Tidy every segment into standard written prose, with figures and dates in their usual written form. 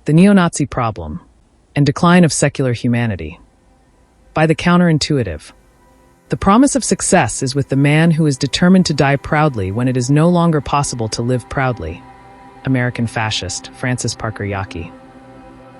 the neo-Nazi problem, and decline of secular humanity. By the counterintuitive. The promise of success is with the man who is determined to die proudly when it is no longer possible to live proudly. American fascist, Francis Parker Yockey.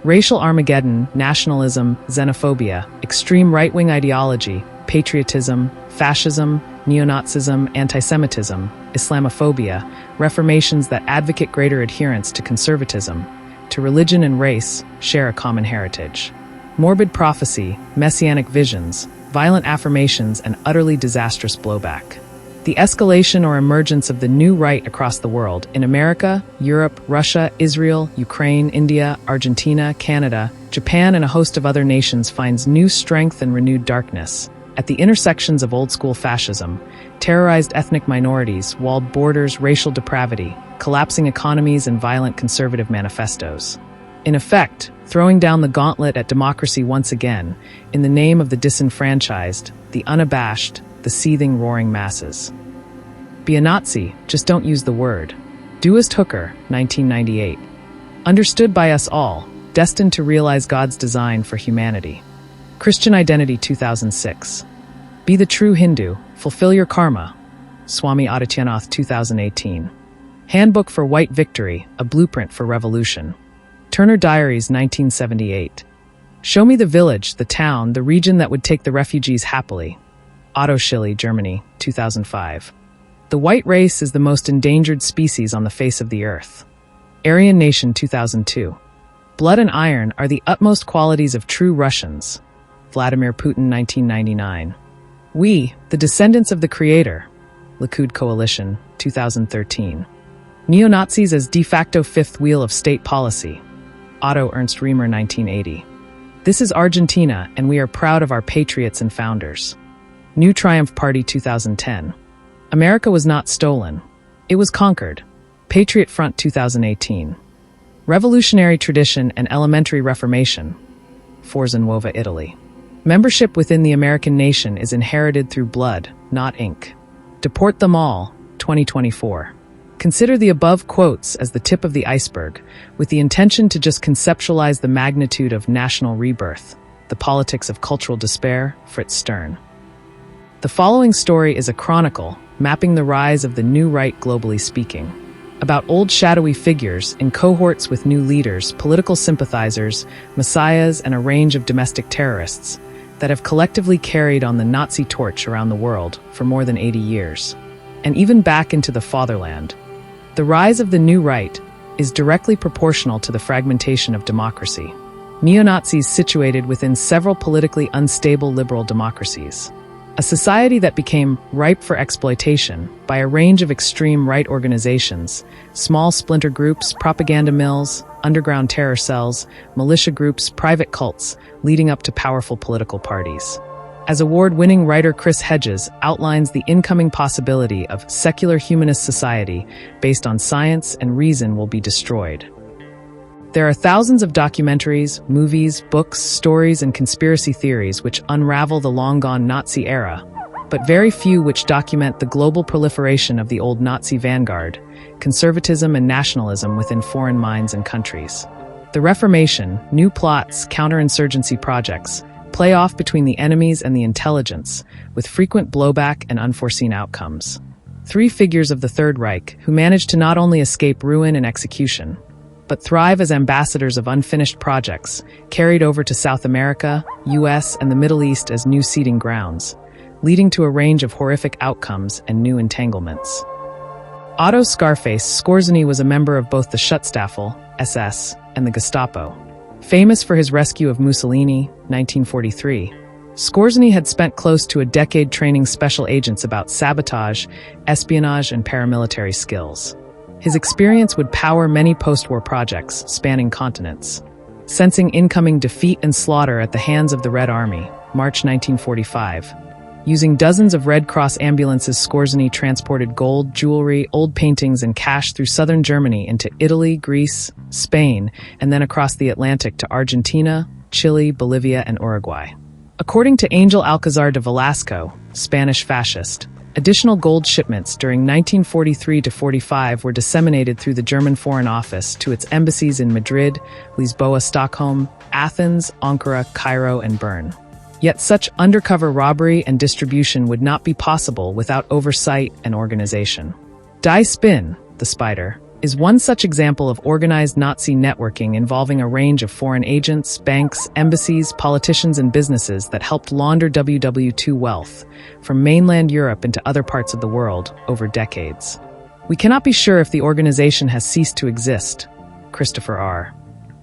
Racial Armageddon, nationalism, xenophobia, extreme right-wing ideology, patriotism, fascism, neo-Nazism, anti-Semitism, Islamophobia, reformations that advocate greater adherence to conservatism, to religion and race, share a common heritage. Morbid prophecy, messianic visions, violent affirmations, and utterly disastrous blowback. The escalation or emergence of the new right across the world in America, Europe, Russia, Israel, Ukraine, India, Argentina, Canada, Japan, and a host of other nations finds new strength and renewed darkness. At the intersections of old-school fascism, terrorized ethnic minorities, walled borders, racial depravity, collapsing economies, and violent conservative manifestos. In effect, throwing down the gauntlet at democracy once again, in the name of the disenfranchised, the unabashed, the seething, roaring masses. Be a Nazi, just don't use the word. Doist Hooker, 1998. Understood by us all, destined to realize God's design for humanity. Christian Identity, 2006. Be the true Hindu, fulfill your karma. Swami Adityanath, 2018. Handbook for White Victory, a blueprint for revolution. Turner Diaries, 1978. Show me the village, the town, the region that would take the refugees happily. Otto Schily, Germany, 2005. The white race is the most endangered species on the face of the earth. Aryan Nation, 2002. Blood and iron are the utmost qualities of true Russians. Vladimir Putin, 1999. We, the descendants of the Creator. Likud Coalition, 2013. Neo-Nazis as de facto fifth wheel of state policy. Otto Ernst Riemer, 1980. This is Argentina, and we are proud of our patriots and founders. New Triumph Party, 2010. America was not stolen. It was conquered. Patriot Front, 2018. Revolutionary Tradition and Elementary Reformation. Forza Nuova, Italy. Membership within the American nation is inherited through blood, not ink. Deport them all, 2024. Consider the above quotes as the tip of the iceberg, with the intention to just conceptualize the magnitude of national rebirth, the politics of cultural despair, Fritz Stern. The following story is a chronicle mapping the rise of the new right globally speaking, about old shadowy figures in cohorts with new leaders, political sympathizers, messiahs, and a range of domestic terrorists that have collectively carried on the Nazi torch around the world for more than 80 years, and even back into the fatherland. The rise of the new right is directly proportional to the fragmentation of democracy. Neo-Nazis situated within several politically unstable liberal democracies. A society that became ripe for exploitation by a range of extreme right organizations, small splinter groups, propaganda mills, underground terror cells, militia groups, private cults, leading up to powerful political parties. As award-winning writer Chris Hedges outlines the incoming possibility of secular humanist society based on science and reason will be destroyed. There are thousands of documentaries, movies, books, stories, and conspiracy theories which unravel the long-gone Nazi era, but very few which document the global proliferation of the old Nazi vanguard, conservatism and nationalism within foreign minds and countries. The Reformation, new plots, counterinsurgency projects, play off between the enemies and the intelligence, with frequent blowback and unforeseen outcomes. Three figures of the Third Reich who managed to not only escape ruin and execution, but thrive as ambassadors of unfinished projects, carried over to South America, US, and the Middle East as new seeding grounds, leading to a range of horrific outcomes and new entanglements. Otto Scarface Skorzeny was a member of both the Schutzstaffel, SS, and the Gestapo. Famous for his rescue of Mussolini, 1943, Skorzeny had spent close to a decade training special agents about sabotage, espionage, and paramilitary skills. His experience would power many post-war projects spanning continents. Sensing incoming defeat and slaughter at the hands of the Red Army, March 1945. Using dozens of Red Cross ambulances, Skorzeny transported gold, jewelry, old paintings, and cash through southern Germany into Italy, Greece, Spain, and then across the Atlantic to Argentina, Chile, Bolivia, and Uruguay. According to Angel Alcazar de Velasco, Spanish fascist, Additional gold shipments during 1943–45 were disseminated through the German Foreign Office to its embassies in Madrid, Lisboa, Stockholm, Athens, Ankara, Cairo, and Bern. Yet such undercover robbery and distribution would not be possible without oversight and organization. Die Spin, the Spider, is one such example of organized Nazi networking involving a range of foreign agents, banks, embassies, politicians, and businesses that helped launder WW2 wealth from mainland Europe into other parts of the world over decades. We cannot be sure if the organization has ceased to exist. Christopher R.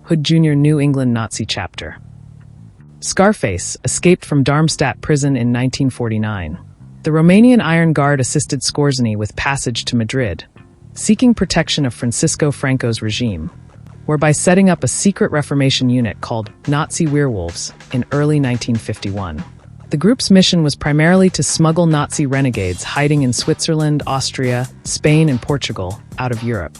Hood Jr. New England Nazi Chapter. Scarface escaped from Darmstadt prison in 1949. The Romanian Iron Guard assisted Scorzeny with passage to Madrid, seeking protection of Francisco Franco's regime, whereby setting up a secret Reformation unit called Nazi Werewolves in early 1951. The group's mission was primarily to smuggle Nazi renegades hiding in Switzerland, Austria, Spain, and Portugal out of Europe.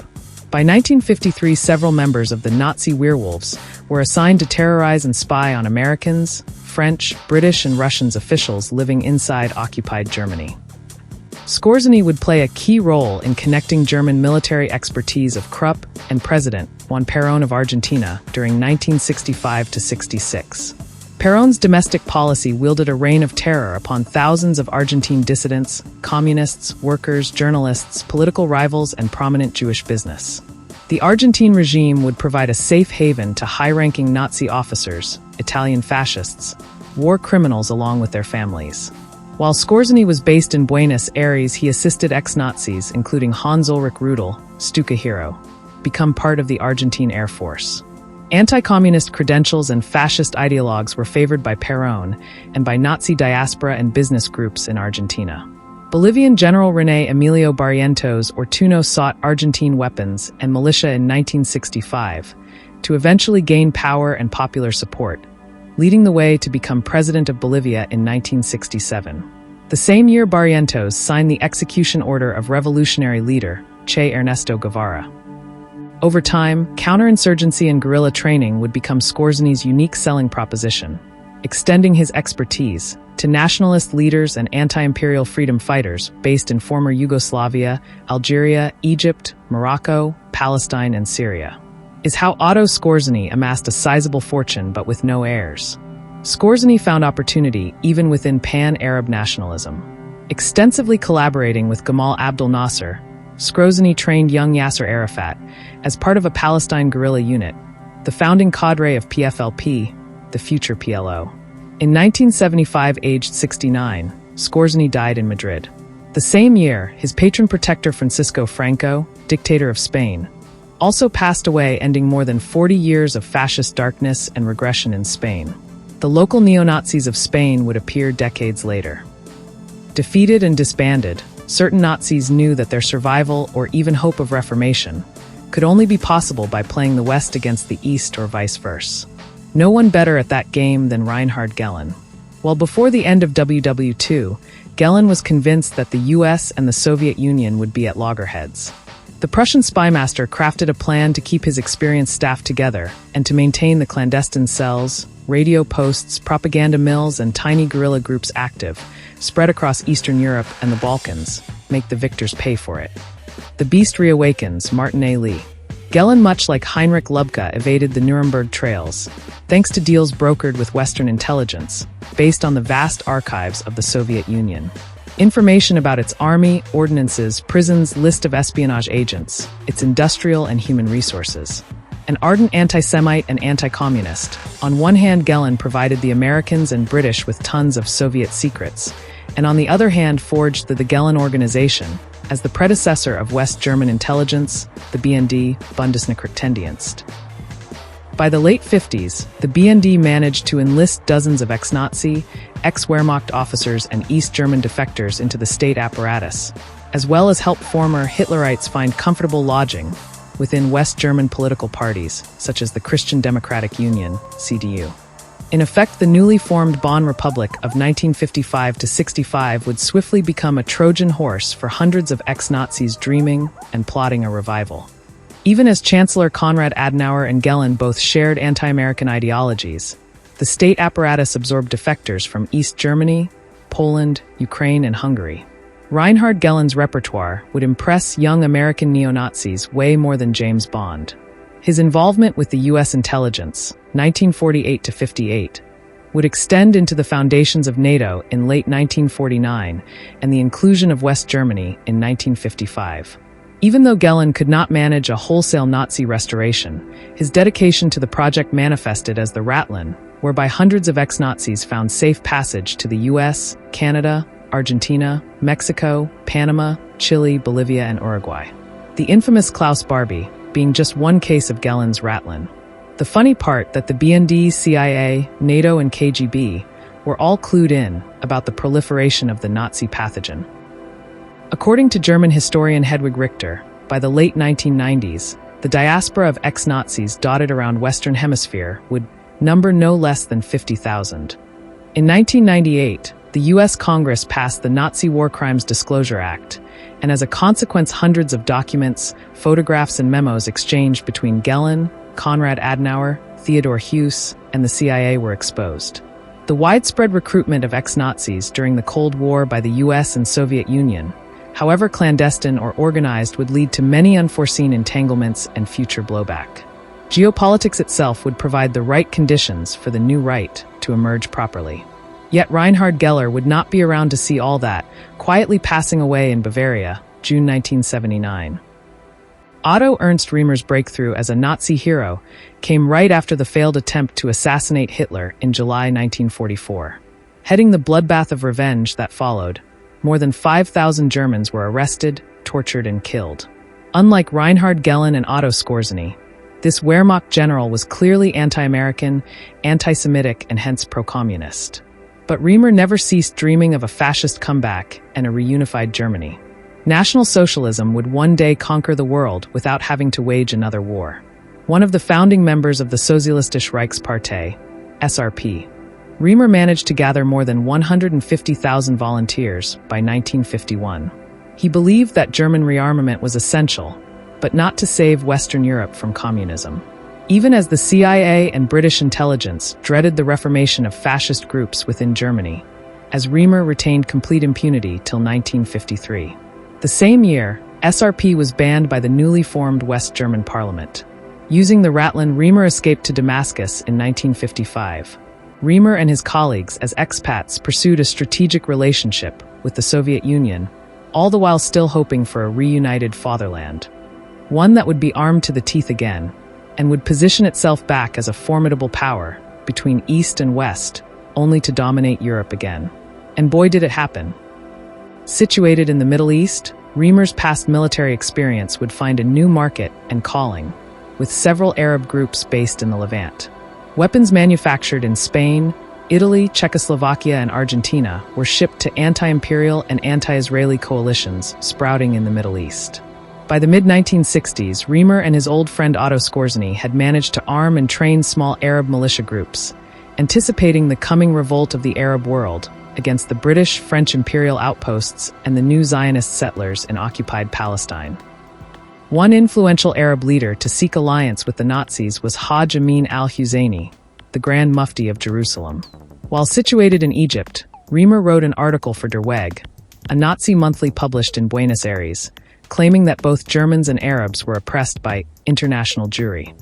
By 1953, several members of the Nazi Werewolves were assigned to terrorize and spy on Americans, French, British, and Russian officials living inside occupied Germany. Scorzeny would play a key role in connecting German military expertise of Krupp and President Juan Perón of Argentina during 1965–66. Perón's domestic policy wielded a reign of terror upon thousands of Argentine dissidents, communists, workers, journalists, political rivals, and prominent Jewish business. The Argentine regime would provide a safe haven to high-ranking Nazi officers, Italian fascists, war criminals along with their families. While Scorzeny was based in Buenos Aires, he assisted ex-Nazis, including Hans-Ulrich Rudel, Stuka hero, become part of the Argentine Air Force. Anti-communist credentials and fascist ideologues were favored by Perón and by Nazi diaspora and business groups in Argentina. Bolivian General René Emilio Barrientos Ortuno sought Argentine weapons and militia in 1965 to eventually gain power and popular support, leading the way to become president of Bolivia in 1967. The same year, Barrientos signed the execution order of revolutionary leader Che Ernesto Guevara. Over time, counterinsurgency and guerrilla training would become Scorzeny's unique selling proposition, extending his expertise to nationalist leaders and anti-imperial freedom fighters based in former Yugoslavia, Algeria, Egypt, Morocco, Palestine, and Syria. Is how Otto Scorzeny amassed a sizable fortune but with no heirs. Scorzeny found opportunity even within pan-Arab nationalism. Extensively collaborating with Gamal Abdel Nasser, Scorzeny trained young Yasser Arafat as part of a Palestine guerrilla unit, the founding cadre of PFLP, the future PLO. In 1975, aged 69, Scorzeny died in Madrid. The same year, his patron protector Francisco Franco, dictator of Spain, also passed away, ending more than 40 years of fascist darkness and regression in Spain. The local neo-Nazis of Spain would appear decades later. Defeated and disbanded, certain Nazis knew that their survival or even hope of reformation could only be possible by playing the West against the East or vice versa. No one better at that game than Reinhard Gehlen. While before the end of WW2, Gehlen was convinced that the US and the Soviet Union would be at loggerheads. The Prussian spymaster crafted a plan to keep his experienced staff together and to maintain the clandestine cells, radio posts, propaganda mills, and tiny guerrilla groups active, spread across Eastern Europe and the Balkans, make the victors pay for it. The beast reawakens, Martin A. Lee. Gehlen, much like Heinrich Lübke, evaded the Nuremberg trails, thanks to deals brokered with Western intelligence, based on the vast archives of the Soviet Union. Information about its army, ordinances, prisons, list of espionage agents, its industrial and human resources. An ardent anti-Semite and anti-communist, on one hand Gehlen provided the Americans and British with tons of Soviet secrets, and on the other hand forged the Gehlen Organization, as the predecessor of West German intelligence, the BND, Bundesnachrichtendienst. By the late 50s, the BND managed to enlist dozens of ex-Nazi, ex-Wehrmacht officers and East German defectors into the state apparatus, as well as help former Hitlerites find comfortable lodging within West German political parties, such as the Christian Democratic Union, CDU. In effect, the newly formed Bonn Republic of 1955–65 would swiftly become a Trojan horse for hundreds of ex-Nazis dreaming and plotting a revival. Even as Chancellor Konrad Adenauer and Gehlen both shared anti-American ideologies, the state apparatus absorbed defectors from East Germany, Poland, Ukraine, and Hungary. Reinhard Gellen's repertoire would impress young American neo-Nazis way more than James Bond. His involvement with the U.S. intelligence, 1948 to 58, would extend into the foundations of NATO in late 1949 and the inclusion of West Germany in 1955. Even though Gellen could not manage a wholesale Nazi restoration, his dedication to the project manifested as the Rattlin, whereby hundreds of ex-Nazis found safe passage to the US, Canada, Argentina, Mexico, Panama, Chile, Bolivia, and Uruguay. The infamous Klaus Barbie being just one case of Gellen's Rattlin. The funny part that the BND, CIA, NATO, and KGB were all clued in about the proliferation of the Nazi pathogen. According to German historian Hedwig Richter, by the late 1990s, the diaspora of ex-Nazis dotted around Western Hemisphere would number no less than 50,000. In 1998, the U.S. Congress passed the Nazi War Crimes Disclosure Act, and as a consequence hundreds of documents, photographs, and memos exchanged between Gellen, Konrad Adenauer, Theodore Heuss, and the CIA were exposed. The widespread recruitment of ex-Nazis during the Cold War by the US and Soviet Union, however clandestine or organized, would lead to many unforeseen entanglements and future blowback. Geopolitics itself would provide the right conditions for the new right to emerge properly. Yet Reinhard Geller would not be around to see all that, quietly passing away in Bavaria, June 1979. Otto Ernst Riemer's breakthrough as a Nazi hero came right after the failed attempt to assassinate Hitler in July 1944. Heading the bloodbath of revenge that followed, more than 5,000 Germans were arrested, tortured, and killed. Unlike Reinhard Gellen and Otto Skorzeny, this Wehrmacht general was clearly anti-American, anti-Semitic, and hence pro-communist. But Riemer never ceased dreaming of a fascist comeback and a reunified Germany. National Socialism would one day conquer the world without having to wage another war. One of the founding members of the Sozialistische Reichspartei, SRP, Riemer managed to gather more than 150,000 volunteers by 1951. He believed that German rearmament was essential, but not to save Western Europe from communism. Even as the CIA and British intelligence dreaded the reformation of fascist groups within Germany, as Riemer retained complete impunity till 1953. The same year, SRP was banned by the newly formed West German parliament. Using the Rattlin, Riemer escaped to Damascus in 1955. Riemer and his colleagues as expats pursued a strategic relationship with the Soviet Union, all the while still hoping for a reunited fatherland. One that would be armed to the teeth again, and would position itself back as a formidable power between East and West, only to dominate Europe again. And boy did it happen. Situated in the Middle East, Riemer's past military experience would find a new market and calling, with several Arab groups based in the Levant. Weapons manufactured in Spain, Italy, Czechoslovakia, and Argentina were shipped to anti-imperial and anti-Israeli coalitions sprouting in the Middle East. By the mid-1960s, Riemer and his old friend Otto Skorzeny had managed to arm and train small Arab militia groups, anticipating the coming revolt of the Arab world against the British, French imperial outposts and the new Zionist settlers in occupied Palestine. One influential Arab leader to seek alliance with the Nazis was Hajj Amin al-Husseini, the Grand Mufti of Jerusalem. While situated in Egypt, Riemer wrote an article for Der Weg, a Nazi monthly published in Buenos Aires, claiming that both Germans and Arabs were oppressed by international Jewry.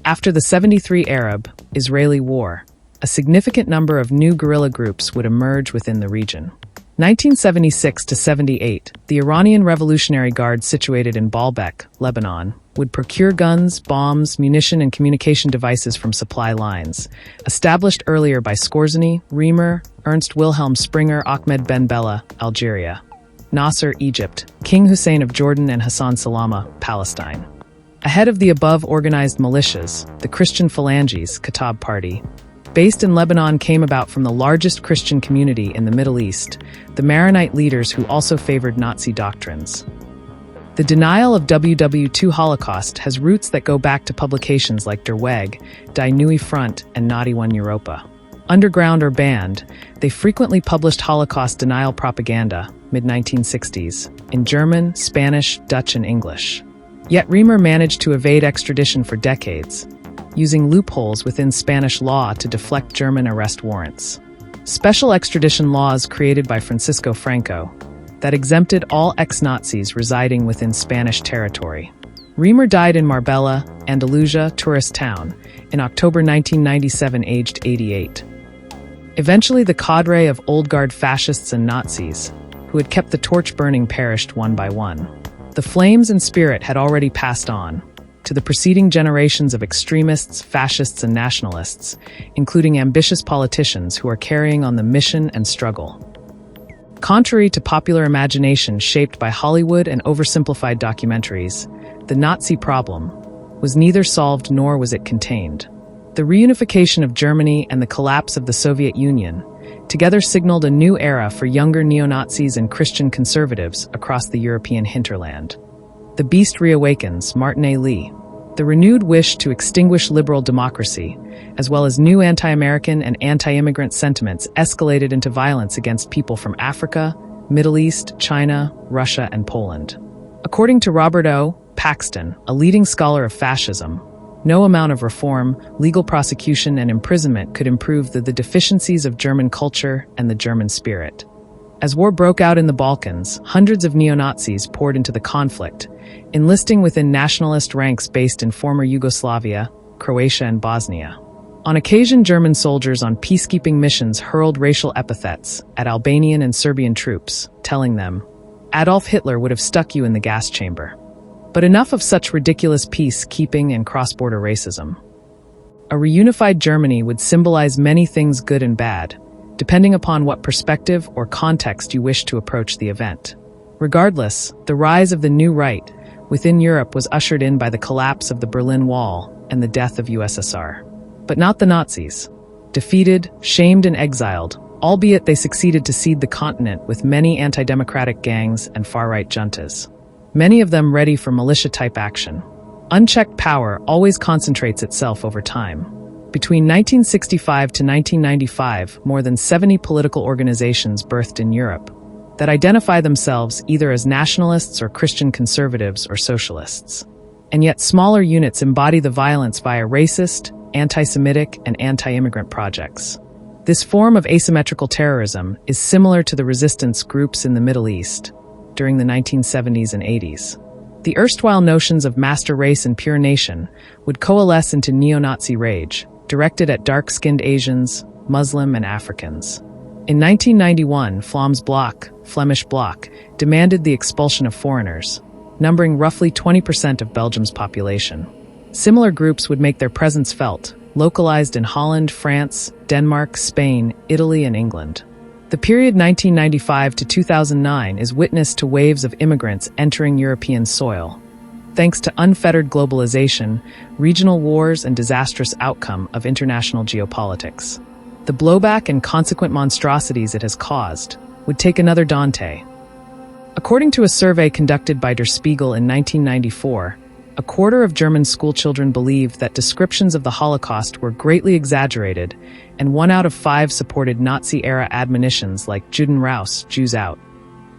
After the 73 Arab-Israeli War, a significant number of new guerrilla groups would emerge within the region. 1976 to 78, the Iranian Revolutionary Guard situated in Baalbek, Lebanon, would procure guns, bombs, munition, and communication devices from supply lines, established earlier by Skorzeny, Riemer, Ernst Wilhelm Springer, Ahmed Ben Bella, Algeria, Nasser, Egypt, King Hussein of Jordan, and Hassan Salama, Palestine. Ahead of the above organized militias, the Christian Phalanges, Kataib Party, based in Lebanon, came about from the largest Christian community in the Middle East, the Maronite leaders who also favored Nazi doctrines. The denial of WW2 Holocaust has roots that go back to publications like Der Weg, Die Neue Front, and Naughty One Europa. Underground or banned, they frequently published Holocaust denial propaganda, mid-1960s, in German, Spanish, Dutch, and English. Yet Riemer managed to evade extradition for decades, using loopholes within Spanish law to deflect German arrest warrants. Special extradition laws created by Francisco Franco, that exempted all ex-Nazis residing within Spanish territory. Reimer died in Marbella, Andalusia tourist town, in October 1997, aged 88. Eventually, the cadre of old guard fascists and Nazis, who had kept the torch burning, perished one by one. The flames and spirit had already passed on to the preceding generations of extremists, fascists, and nationalists, including ambitious politicians who are carrying on the mission and struggle. Contrary to popular imagination shaped by Hollywood and oversimplified documentaries, the Nazi problem was neither solved nor was it contained. The reunification of Germany and the collapse of the Soviet Union together signaled a new era for younger neo-Nazis and Christian conservatives across the European hinterland. The beast reawakens, Martin A. Lee. The renewed wish to extinguish liberal democracy, as well as new anti-American and anti-immigrant sentiments, escalated into violence against people from Africa, Middle East, China, Russia, and Poland. According to Robert O. Paxton, a leading scholar of fascism, no amount of reform, legal prosecution, and imprisonment could improve the deficiencies of German culture and the German spirit. As war broke out in the Balkans, hundreds of neo-Nazis poured into the conflict, enlisting within nationalist ranks based in former Yugoslavia, Croatia, and Bosnia. On occasion, German soldiers on peacekeeping missions hurled racial epithets at Albanian and Serbian troops, telling them, "Adolf Hitler would have stuck you in the gas chamber." But enough of such ridiculous peacekeeping and cross-border racism. A reunified Germany would symbolize many things good and bad, depending upon what perspective or context you wish to approach the event. Regardless, the rise of the new right within Europe was ushered in by the collapse of the Berlin Wall and the death of USSR. But not the Nazis. Defeated, shamed, and exiled, albeit they succeeded to seed the continent with many anti-democratic gangs and far-right juntas. Many of them ready for militia-type action. Unchecked power always concentrates itself over time. Between 1965 to 1995, more than 70 political organizations birthed in Europe that identify themselves either as nationalists or Christian conservatives or socialists. And yet smaller units embody the violence via racist, anti-Semitic, and anti-immigrant projects. This form of asymmetrical terrorism is similar to the resistance groups in the Middle East during the 1970s and 80s. The erstwhile notions of master race and pure nation would coalesce into neo-Nazi rage, directed at dark-skinned Asians, Muslim, and Africans. In 1991, Flemish Bloc, demanded the expulsion of foreigners, numbering roughly 20% of Belgium's population. Similar groups would make their presence felt, localized in Holland, France, Denmark, Spain, Italy, and England. The period 1995 to 2009 is witness to waves of immigrants entering European soil. Thanks to unfettered globalization, regional wars, and disastrous outcome of international geopolitics. The blowback and consequent monstrosities it has caused would take another Dante. According to a survey conducted by Der Spiegel in 1994, a quarter of German schoolchildren believed that descriptions of the Holocaust were greatly exaggerated, and 1 out of 5 supported Nazi-era admonitions like Juden raus, Jews out.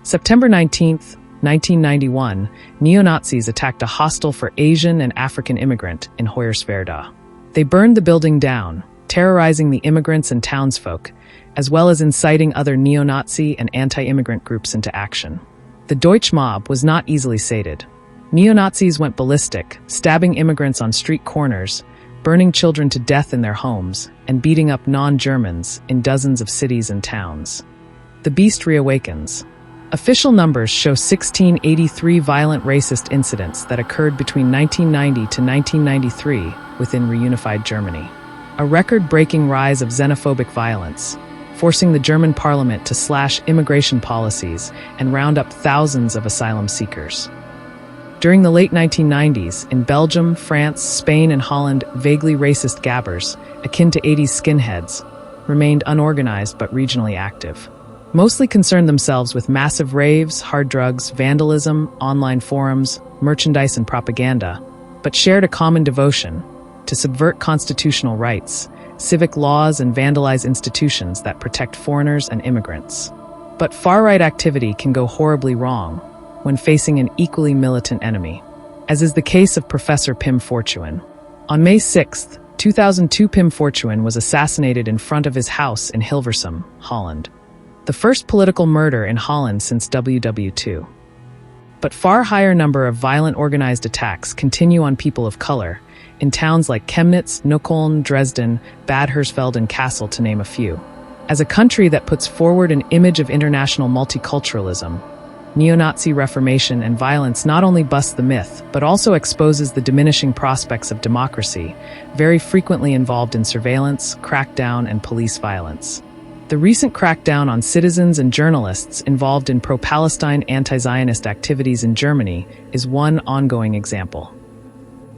September 19, 1991, neo-Nazis attacked a hostel for Asian and African immigrant in Hoyerswerda. They burned the building down, terrorizing the immigrants and townsfolk, as well as inciting other neo-Nazi and anti-immigrant groups into action. The Deutsch mob was not easily sated. Neo-Nazis went ballistic, stabbing immigrants on street corners, burning children to death in their homes, and beating up non-Germans in dozens of cities and towns. The beast reawakens. Official numbers show 1683 violent racist incidents that occurred between 1990 to 1993 within reunified Germany. A record-breaking rise of xenophobic violence, forcing the German parliament to slash immigration policies and round up thousands of asylum seekers. During the late 1990s, in Belgium, France, Spain, and Holland, vaguely racist gabbers, akin to 80s skinheads, remained unorganized but regionally active. Mostly concerned themselves with massive raves, hard drugs, vandalism, online forums, merchandise, and propaganda, but shared a common devotion to subvert constitutional rights, civic laws, and vandalize institutions that protect foreigners and immigrants. But far-right activity can go horribly wrong when facing an equally militant enemy, as is the case of Professor Pim Fortuyn. On May 6, 2002, Pim Fortuyn was assassinated in front of his house in Hilversum, Holland. the first political murder in Holland since WW2. But far higher number of violent organized attacks continue on people of color, in towns like Chemnitz, Neukölln, Dresden, Bad Hersfeld, and Kassel, to name a few. As a country that puts forward an image of international multiculturalism, neo-Nazi reformation and violence not only busts the myth, but also exposes the diminishing prospects of democracy, very frequently involved in surveillance, crackdown, and police violence. The recent crackdown on citizens and journalists involved in pro-Palestine anti-Zionist activities in Germany is one ongoing example.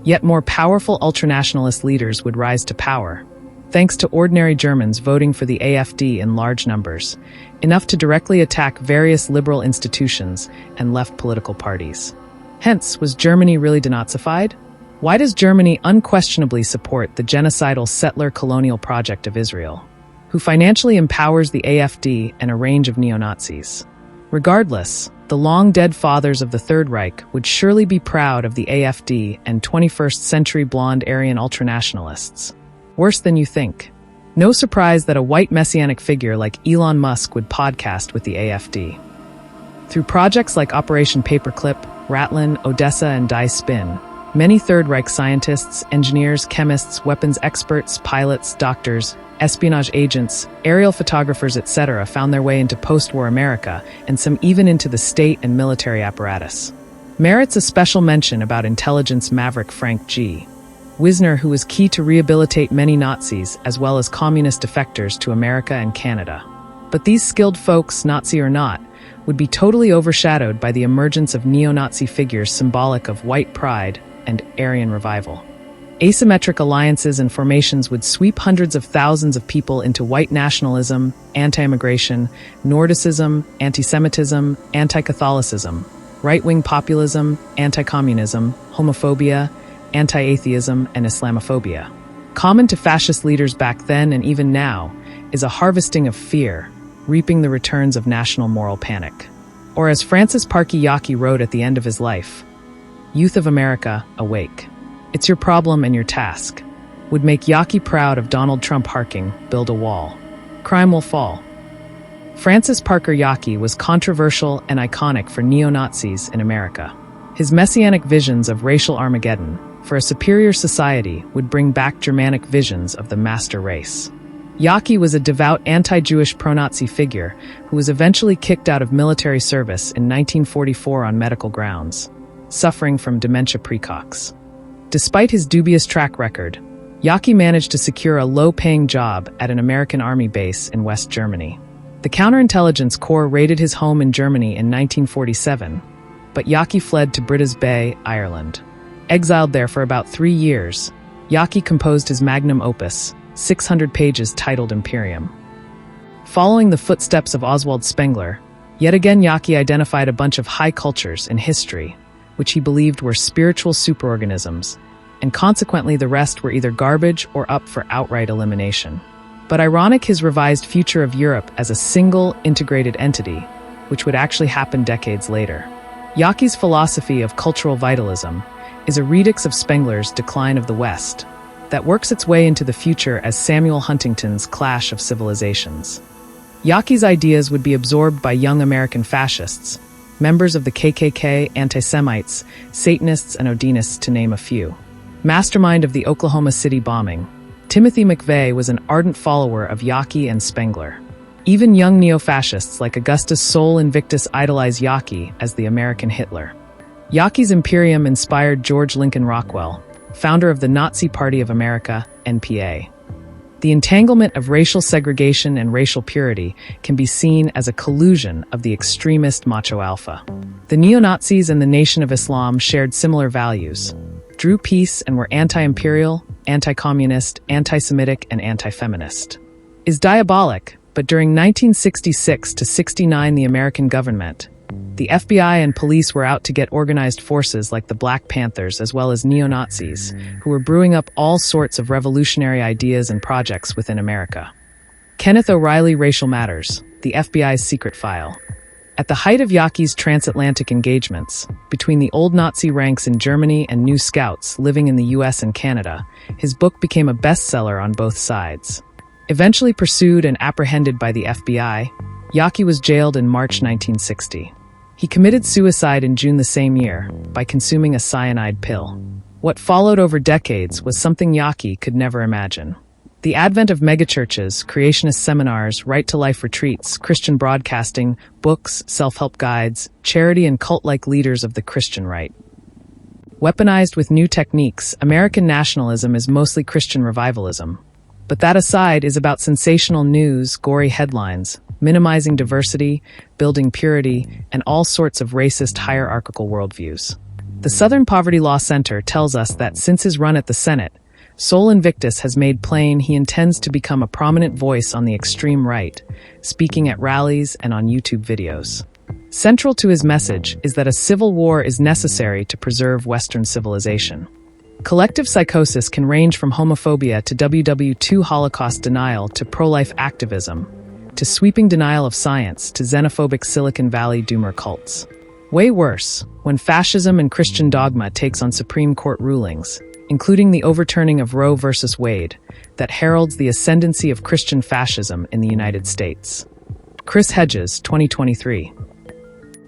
Yet more powerful ultranationalist leaders would rise to power, thanks to ordinary Germans voting for the AfD in large numbers, enough to directly attack various liberal institutions and left political parties. Hence, was Germany really denazified? Why does Germany unquestionably support the genocidal settler colonial project of Israel, who financially empowers the AfD and a range of neo-Nazis? Regardless, the long-dead fathers of the Third Reich would surely be proud of the AfD and 21st-century blonde Aryan ultranationalists. Worse than you think. No surprise that a white messianic figure like Elon Musk would podcast with the AfD. Through projects like Operation Paperclip, Ratlin, Odessa, and Die Spin, many Third Reich scientists, engineers, chemists, weapons experts, pilots, doctors, espionage agents, aerial photographers, etc. found their way into post-war America, and some even into the state and military apparatus. Merits a special mention about intelligence maverick Frank G. Wisner, who was key to rehabilitate many Nazis as well as communist defectors to America and Canada. But these skilled folks, Nazi or not, would be totally overshadowed by the emergence of neo-Nazi figures symbolic of white pride and Aryan revival. Asymmetric alliances and formations would sweep hundreds of thousands of people into white nationalism, anti-immigration, Nordicism, anti-Semitism, anti-Catholicism, right-wing populism, anti-communism, homophobia, anti-atheism, and Islamophobia. Common to fascist leaders back then and even now is a harvesting of fear, reaping the returns of national moral panic. Or as Francis Parkey Yockey wrote at the end of his life, "Youth of America, awake. It's your problem and your task." Would make Yockey proud of Donald Trump harking, "Build a wall. Crime will fall." Francis Parker Yockey was controversial and iconic for neo-Nazis in America. His messianic visions of racial Armageddon for a superior society would bring back Germanic visions of the master race. Yockey was a devout anti-Jewish pro-Nazi figure who was eventually kicked out of military service in 1944 on medical grounds, suffering from dementia precox. Despite his dubious track record, Yockey managed to secure a low-paying job at an American army base in West Germany. The Counterintelligence Corps raided his home in Germany in 1947, but Yockey fled to Britas Bay, Ireland. Exiled there for about 3 years, Yockey composed his magnum opus, 600 pages titled Imperium. Following the footsteps of Oswald Spengler, yet again Yockey identified a bunch of high cultures in history, which he believed were spiritual superorganisms, and consequently the rest were either garbage or up for outright elimination. But ironic his revised future of Europe as a single, integrated entity, which would actually happen decades later. Yockey's philosophy of cultural vitalism is a redux of Spengler's Decline of the West that works its way into the future as Samuel Huntington's Clash of Civilizations. Yockey's ideas would be absorbed by young American fascists, members of the KKK, anti-Semites, Satanists, and Odinists, to name a few. Mastermind of the Oklahoma City bombing, Timothy McVeigh was an ardent follower of Yockey and Spengler. Even young neo-fascists like Augustus Sol Invictus idolized Yockey as the American Hitler. Yockey's Imperium inspired George Lincoln Rockwell, founder of the Nazi Party of America, NPA. The entanglement of racial segregation and racial purity can be seen as a collusion of the extremist macho alpha. The neo-Nazis and the Nation of Islam shared similar values, drew peace, and were anti-imperial, anti-communist, anti-Semitic, and anti-feminist. Is diabolic, but during 1966 to 69 the American government, the FBI and police were out to get organized forces like the Black Panthers as well as neo-Nazis, who were brewing up all sorts of revolutionary ideas and projects within America. Kenneth O'Reilly Racial Matters, the FBI's secret file. At the height of Yockey's transatlantic engagements, between the old Nazi ranks in Germany and new scouts living in the US and Canada, his book became a bestseller on both sides. Eventually pursued and apprehended by the FBI, Yaki was jailed in March 1960. He committed suicide in June the same year by consuming a cyanide pill. What followed over decades was something Yaki could never imagine. The advent of megachurches, creationist seminars, right-to-life retreats, Christian broadcasting, books, self-help guides, charity and cult-like leaders of the Christian right. Weaponized with new techniques, American nationalism is mostly Christian revivalism. But that aside is about sensational news, gory headlines, minimizing diversity, building purity, and all sorts of racist hierarchical worldviews. The Southern Poverty Law Center tells us that since his run at the Senate, Sol Invictus has made plain he intends to become a prominent voice on the extreme right, speaking at rallies and on YouTube videos. Central to his message is that a civil war is necessary to preserve Western civilization. Collective psychosis can range from homophobia to WW2 Holocaust denial to pro-life activism, to sweeping denial of science to xenophobic Silicon Valley doomer cults. Way worse, when fascism and Christian dogma takes on Supreme Court rulings, including the overturning of Roe v. Wade, that heralds the ascendancy of Christian fascism in the United States. Chris Hedges, 2023.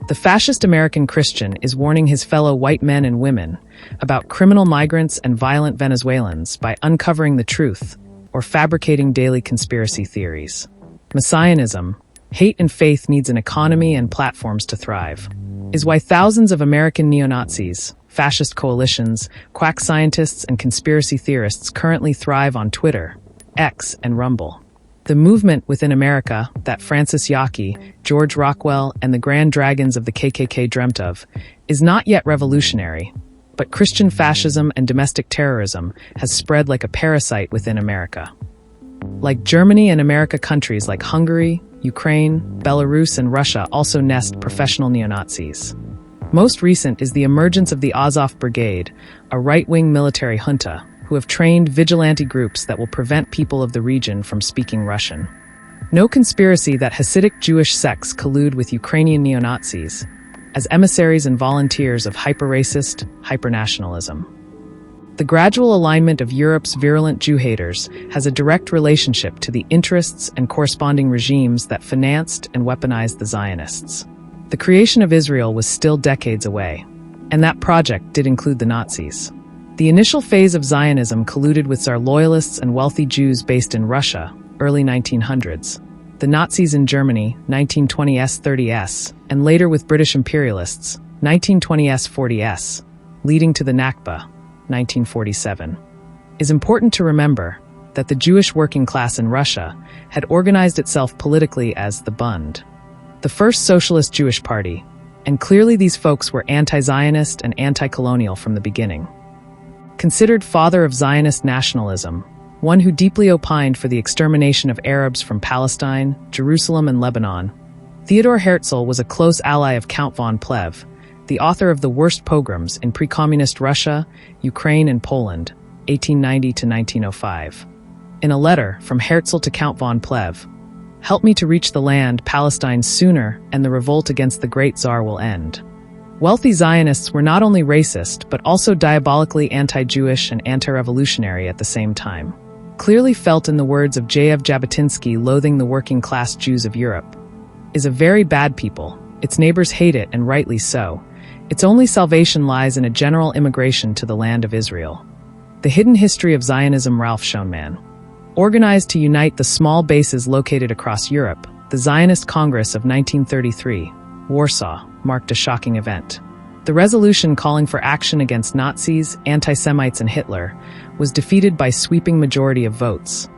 The fascist American Christian is warning his fellow white men and women about criminal migrants and violent Venezuelans by uncovering the truth or fabricating daily conspiracy theories. Messianism, hate and faith needs an economy and platforms to thrive, is why thousands of American neo-Nazis, fascist coalitions, quack scientists, and conspiracy theorists currently thrive on Twitter, X, and Rumble. The movement within America that Francis Yaki, George Rockwell, and the Grand Dragons of the KKK dreamt of is not yet revolutionary, but Christian fascism and domestic terrorism has spread like a parasite within America. Like Germany and America, countries like Hungary, Ukraine, Belarus, and Russia also nest professional neo-Nazis. Most recent is the emergence of the Azov Brigade, a right-wing military junta, who have trained vigilante groups that will prevent people of the region from speaking Russian. No conspiracy that Hasidic Jewish sects collude with Ukrainian neo-Nazis as emissaries and volunteers of hyper-racist, hyper-nationalism. The gradual alignment of Europe's virulent Jew haters has a direct relationship to the interests and corresponding regimes that financed and weaponized the Zionists. The creation of Israel was still decades away, and that project did include the Nazis. The initial phase of Zionism colluded with Tsar loyalists and wealthy Jews based in Russia, early 1900s, the Nazis in Germany, 1920s-30s, and later with British imperialists, 1920s-40s, leading to the Nakba, 1947. It's important to remember that the Jewish working class in Russia had organized itself politically as the Bund, the first socialist Jewish party, and clearly these folks were anti-Zionist and anti-colonial from the beginning. Considered father of Zionist nationalism, one who deeply opined for the extermination of Arabs from Palestine, Jerusalem, and Lebanon, Theodor Herzl was a close ally of Count von Plehve, the author of the worst pogroms in pre-communist Russia, Ukraine, and Poland, 1890 to 1905. In a letter from Herzl to Count von Plehve, "Help me to reach the land, Palestine, sooner, and the revolt against the great Tsar will end." Wealthy Zionists were not only racist, but also diabolically anti-Jewish and anti-revolutionary at the same time. Clearly felt in the words of J.F. Jabotinsky, loathing the working-class Jews of Europe, is a very bad people. Its neighbors hate it, and rightly so. Its only salvation lies in a general immigration to the land of Israel. The Hidden History of Zionism, Ralph Schoenman. Organized to unite the small bases located across Europe, the Zionist Congress of 1933, Warsaw, marked a shocking event. The resolution calling for action against Nazis, anti-Semites, and Hitler was defeated by sweeping majority of votes.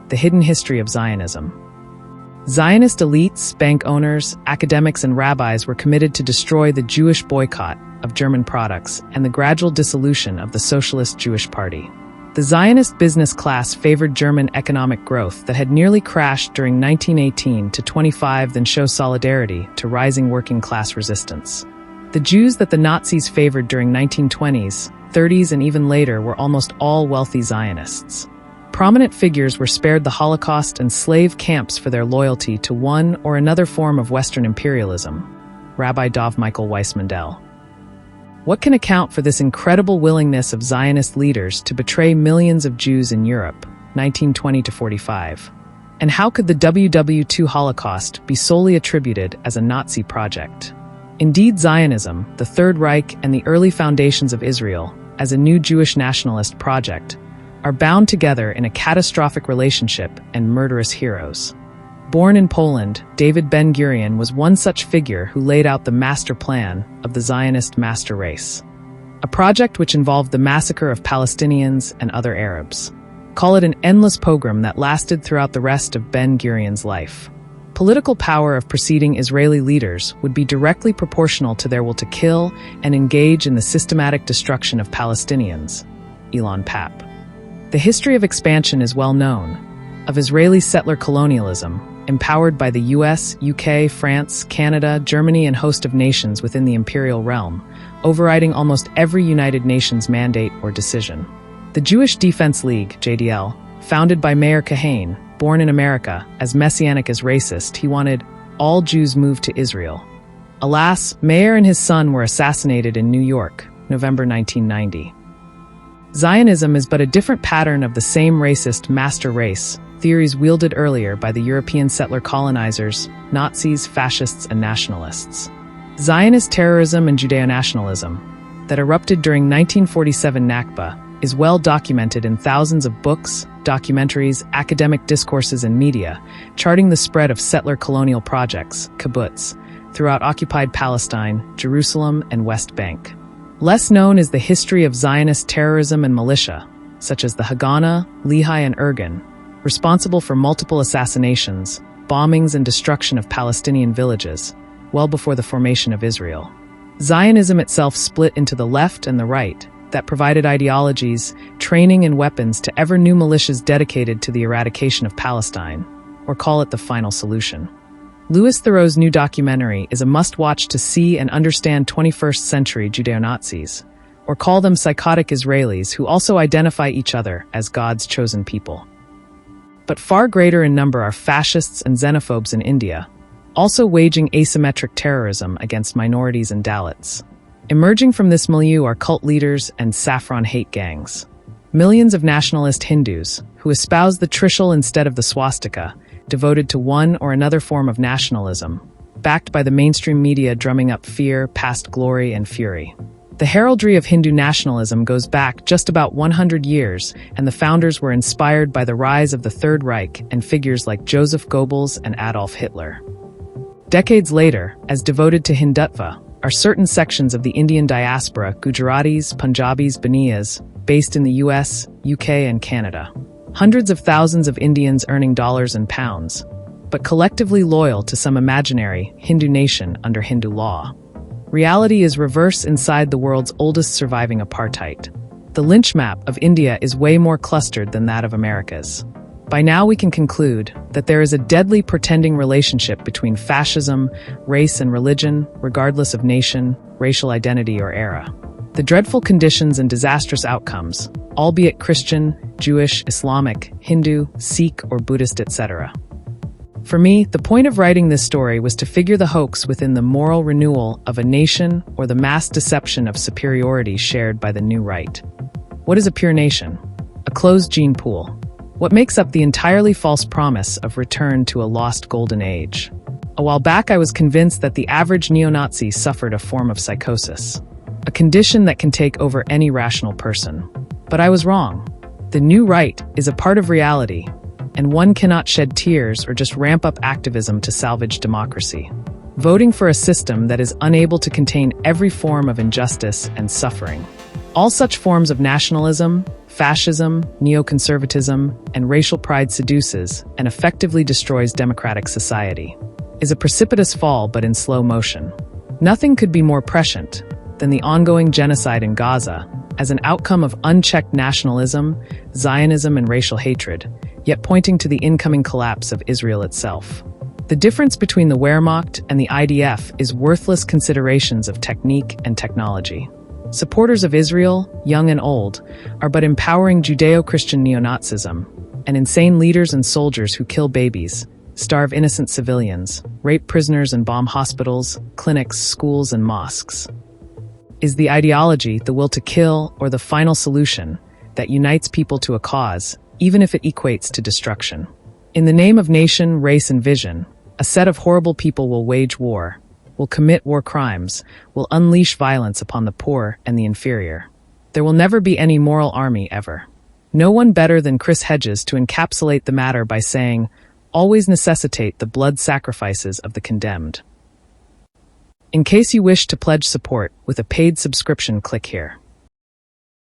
The Hidden History of Zionism. Zionist elites, bank owners, academics, and rabbis were committed to destroy the Jewish boycott of German products and the gradual dissolution of the Socialist Jewish Party. The Zionist business class favored German economic growth that had nearly crashed during 1918 to 25, then show solidarity to rising working class resistance. The Jews that the Nazis favored during 1920s, 30s, and even later were almost all wealthy Zionists. Prominent figures were spared the Holocaust and slave camps for their loyalty to one or another form of Western imperialism. Rabbi Dov Michael Weiss-Mendel. What can account for this incredible willingness of Zionist leaders to betray millions of Jews in Europe, 1920 to 45? And how could the WW2 Holocaust be solely attributed as a Nazi project? Indeed, Zionism, the Third Reich, and the early foundations of Israel, as a new Jewish nationalist project, are bound together in a catastrophic relationship and murderous heroes. Born in Poland, David Ben-Gurion was one such figure who laid out the master plan of the Zionist master race. A project which involved the massacre of Palestinians and other Arabs. Call it an endless pogrom that lasted throughout the rest of Ben-Gurion's life. Political power of preceding Israeli leaders would be directly proportional to their will to kill and engage in the systematic destruction of Palestinians. Elon Papp. The history of expansion is well known, of Israeli settler colonialism, empowered by the US, UK, France, Canada, Germany, and host of nations within the imperial realm, overriding almost every United Nations mandate or decision. The Jewish Defense League, JDL, founded by Meir Kahane, born in America, as messianic as racist, he wanted all Jews moved to Israel. Alas, Meir and his son were assassinated in New York, November 1990. Zionism is but a different pattern of the same racist master race, theories wielded earlier by the European settler colonizers, Nazis, fascists, and nationalists. Zionist terrorism and Judeo-nationalism, that erupted during 1947 Nakba, is well documented in thousands of books, documentaries, academic discourses, and media, charting the spread of settler colonial projects, kibbutz, throughout occupied Palestine, Jerusalem, and West Bank. Less known is the history of Zionist terrorism and militia, such as the Haganah, Lehi, and Irgun, responsible for multiple assassinations, bombings, and destruction of Palestinian villages, well before the formation of Israel. Zionism itself split into the left and the right, that provided ideologies, training, and weapons to ever-new militias dedicated to the eradication of Palestine, or call it the final solution. Louis Theroux's new documentary is a must-watch to see and understand 21st century Judeo-Nazis, or call them psychotic Israelis who also identify each other as God's chosen people. But far greater in number are fascists and xenophobes in India, also waging asymmetric terrorism against minorities and Dalits. Emerging from this milieu are cult leaders and saffron hate gangs. Millions of nationalist Hindus, who espouse the trishul instead of the swastika, devoted to one or another form of nationalism, backed by the mainstream media drumming up fear, past glory, and fury. The heraldry of Hindu nationalism goes back just about 100 years, and the founders were inspired by the rise of the Third Reich and figures like Joseph Goebbels and Adolf Hitler. Decades later, as devoted to Hindutva, are certain sections of the Indian diaspora, Gujaratis, Punjabis, Baniyas, based in the US, UK, and Canada. Hundreds of thousands of Indians earning dollars and pounds, but collectively loyal to some imaginary Hindu nation under Hindu law. Reality is reverse inside the world's oldest surviving apartheid. The lynch map of India is way more clustered than that of America's. By now we can conclude that there is a deadly portending relationship between fascism, race, and religion, regardless of nation, racial identity, or era. The dreadful conditions and disastrous outcomes, albeit Christian, Jewish, Islamic, Hindu, Sikh, or Buddhist, etc. For me, the point of writing this story was to figure the hoax within the moral renewal of a nation or the mass deception of superiority shared by the new right. What is a pure nation? A closed gene pool. What makes up the entirely false promise of return to a lost golden age? A while back I was convinced that the average neo-Nazi suffered a form of psychosis, a condition that can take over any rational person. But I was wrong. The new right is a part of reality, and one cannot shed tears or just ramp up activism to salvage democracy. Voting for a system that is unable to contain every form of injustice and suffering. All such forms of nationalism, fascism, neoconservatism, and racial pride seduces and effectively destroys democratic society. Is a precipitous fall but in slow motion. Nothing could be more prescient than the ongoing genocide in Gaza as an outcome of unchecked nationalism, Zionism, and racial hatred, yet pointing to the incoming collapse of Israel itself. The difference between the Wehrmacht and the IDF is worthless considerations of technique and technology. Supporters of Israel, young and old, are but empowering Judeo-Christian neo-Nazism, and insane leaders and soldiers who kill babies, starve innocent civilians, rape prisoners and bomb hospitals, clinics, schools, and mosques. Is the ideology, the will to kill, or the final solution that unites people to a cause, even if it equates to destruction? In the name of nation, race, and vision, a set of horrible people will wage war, will commit war crimes, will unleash violence upon the poor and the inferior. There will never be any moral army ever. No one better than Chris Hedges to encapsulate the matter by saying, always necessitate the blood sacrifices of the condemned. In case you wish to pledge support with a paid subscription, click here.